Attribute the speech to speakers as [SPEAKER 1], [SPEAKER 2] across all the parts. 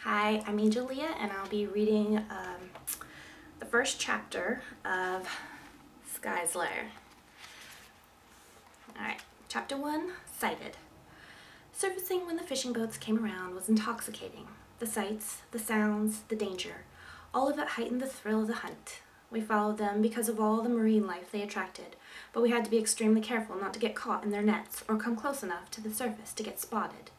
[SPEAKER 1] Hi, I'm Angel Leya, and I'll be reading the first chapter of Skye's Lair. Alright, Chapter 1, Sighted. Surfacing when the fishing boats came around was intoxicating. The sights, the sounds, the danger, all of it heightened the thrill of the hunt. We followed them because of all the marine life they attracted, but we had to be extremely careful not to get caught in their nets or come close enough to the surface to get spotted.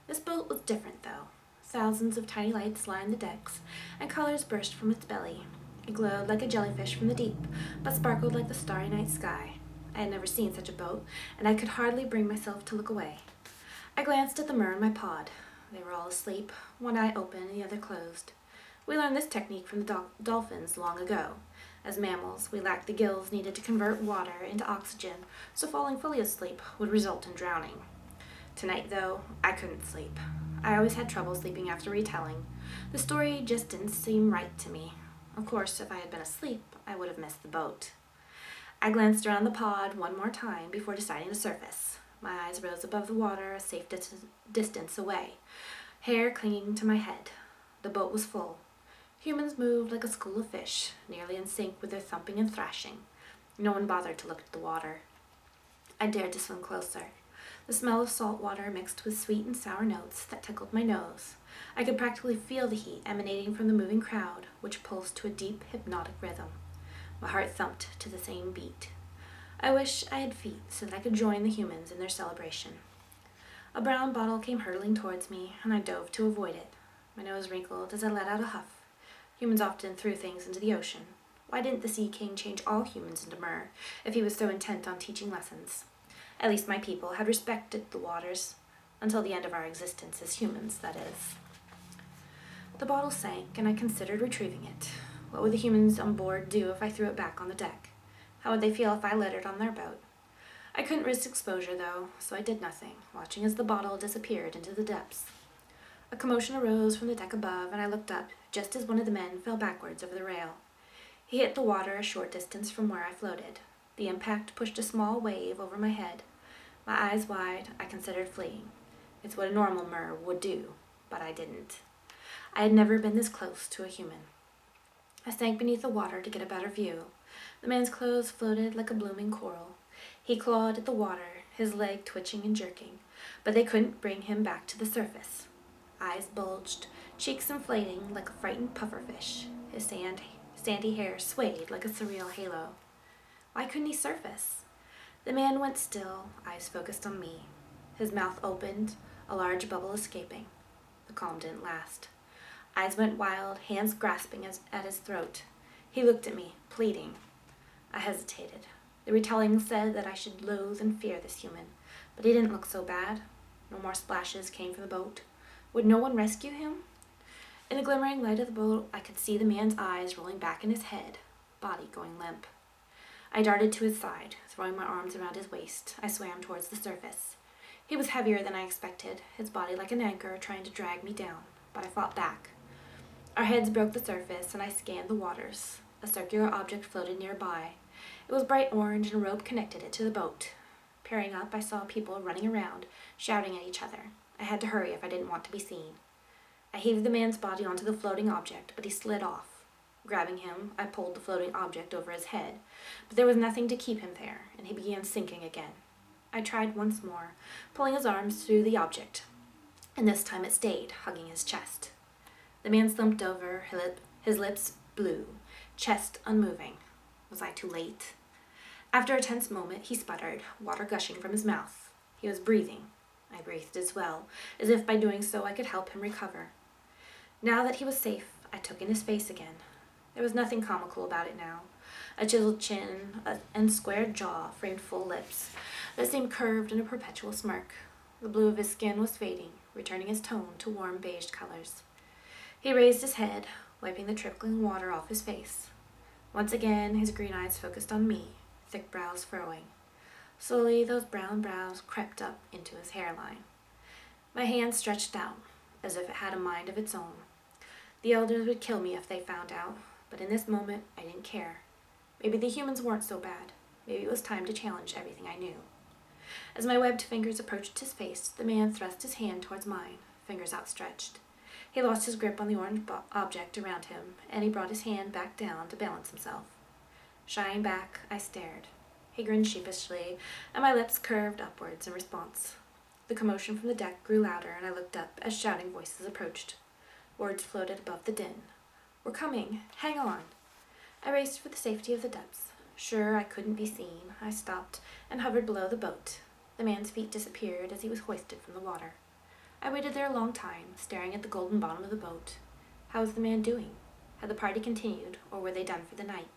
[SPEAKER 1] This boat was different, though. Thousands of tiny lights lined the decks, and colors burst from its belly. It glowed like a jellyfish from the deep, but sparkled like the starry night sky. I had never seen such a boat, and I could hardly bring myself to look away. I glanced at the mer in my pod. They were all asleep, one eye open and the other closed. We learned this technique from the dolphins long ago. As mammals, we lacked the gills needed to convert water into oxygen, so falling fully asleep would result in drowning. Tonight, though, I couldn't sleep. I always had trouble sleeping after retelling. The story just didn't seem right to me. Of course, if I had been asleep, I would have missed the boat. I glanced around the pod one more time before deciding to surface. My eyes rose above the water a safe distance away, hair clinging to my head. The boat was full. Humans moved like a school of fish, nearly in sync with their thumping and thrashing. No one bothered to look at the water. I dared to swim closer. The smell of salt water mixed with sweet and sour notes that tickled my nose. I could practically feel the heat emanating from the moving crowd, which pulsed to a deep, hypnotic rhythm. My heart thumped to the same beat. I wish I had feet so that I could join the humans in their celebration. A brown bottle came hurtling towards me, and I dove to avoid it. My nose wrinkled as I let out a huff. Humans often threw things into the ocean. Why didn't the Sea King change all humans into mer, if he was so intent on teaching lessons? At least my people had respected the waters, until the end of our existence as humans, that is. The bottle sank, and I considered retrieving it. What would the humans on board do if I threw it back on the deck? How would they feel if I let it on their boat? I couldn't risk exposure, though, so I did nothing, watching as the bottle disappeared into the depths. A commotion arose from the deck above, and I looked up, just as one of the men fell backwards over the rail. He hit the water a short distance from where I floated. The impact pushed a small wave over my head. My eyes wide, I considered fleeing. It's what a normal mer would do, but I didn't. I had never been this close to a human. I sank beneath the water to get a better view. The man's clothes floated like a blooming coral. He clawed at the water, his leg twitching and jerking, but they couldn't bring him back to the surface. Eyes bulged, cheeks inflating like a frightened pufferfish. His sandy hair swayed like a surreal halo. Why couldn't he surface? The man went still, eyes focused on me. His mouth opened, a large bubble escaping. The calm didn't last. Eyes went wild, hands grasping at his throat. He looked at me, pleading. I hesitated. The retelling said that I should loathe and fear this human, but he didn't look so bad. No more splashes came from the boat. Would no one rescue him? In the glimmering light of the boat, I could see the man's eyes rolling back in his head, body going limp. I darted to his side, throwing my arms around his waist. I swam towards the surface. He was heavier than I expected, his body like an anchor trying to drag me down, but I fought back. Our heads broke the surface, and I scanned the waters. A circular object floated nearby. It was bright orange, and a rope connected it to the boat. Peering up, I saw people running around, shouting at each other. I had to hurry if I didn't want to be seen. I heaved the man's body onto the floating object, but he slid off. Grabbing him, I pulled the floating object over his head, but there was nothing to keep him there, and he began sinking again. I tried once more, pulling his arms through the object, and this time it stayed, hugging his chest. The man slumped over, his lips blue, chest unmoving. Was I too late? After a tense moment, he sputtered, water gushing from his mouth. He was breathing. I breathed as well, as if by doing so I could help him recover. Now that he was safe, I took in his face again. There was nothing comical about it now. A chiseled chin and squared jaw framed full lips that seemed curved in a perpetual smirk. The blue of his skin was fading, returning his tone to warm beige colors. He raised his head, wiping the trickling water off his face. Once again, his green eyes focused on me, thick brows furrowing. Slowly, those brown brows crept up into his hairline. My hand stretched out, as if it had a mind of its own. The elders would kill me if they found out, but in this moment, I didn't care. Maybe the humans weren't so bad. Maybe it was time to challenge everything I knew. As my webbed fingers approached his face, the man thrust his hand towards mine, fingers outstretched. He lost his grip on the orange object around him, and he brought his hand back down to balance himself. Shying back, I stared. He grinned sheepishly, and my lips curved upwards in response. The commotion from the deck grew louder, and I looked up as shouting voices approached. Words floated above the din. "We're coming! Hang on!" I raced for the safety of the depths. Sure I couldn't be seen, I stopped and hovered below the boat. The man's feet disappeared as he was hoisted from the water. I waited there a long time, staring at the golden bottom of the boat. How was the man doing? Had the party continued, or were they done for the night?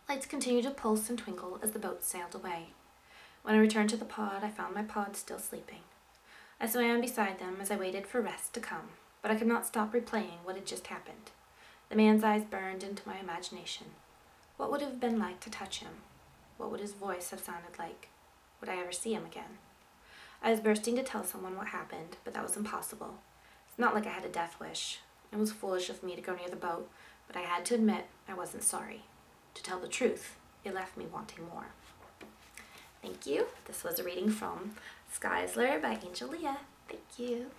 [SPEAKER 1] Lights continued to pulse and twinkle as the boat sailed away. When I returned to the pod, I found my pod still sleeping. I swam beside them as I waited for rest to come, but I could not stop replaying what had just happened. The man's eyes burned into my imagination. What would it have been like to touch him? What would his voice have sounded like? Would I ever see him again? I was bursting to tell someone what happened, but that was impossible. It's not like I had a death wish. It was foolish of me to go near the boat, but I had to admit I wasn't sorry. To tell the truth, it left me wanting more. Thank you. This was a reading from Skye's Leya by Angel Leya. Thank you.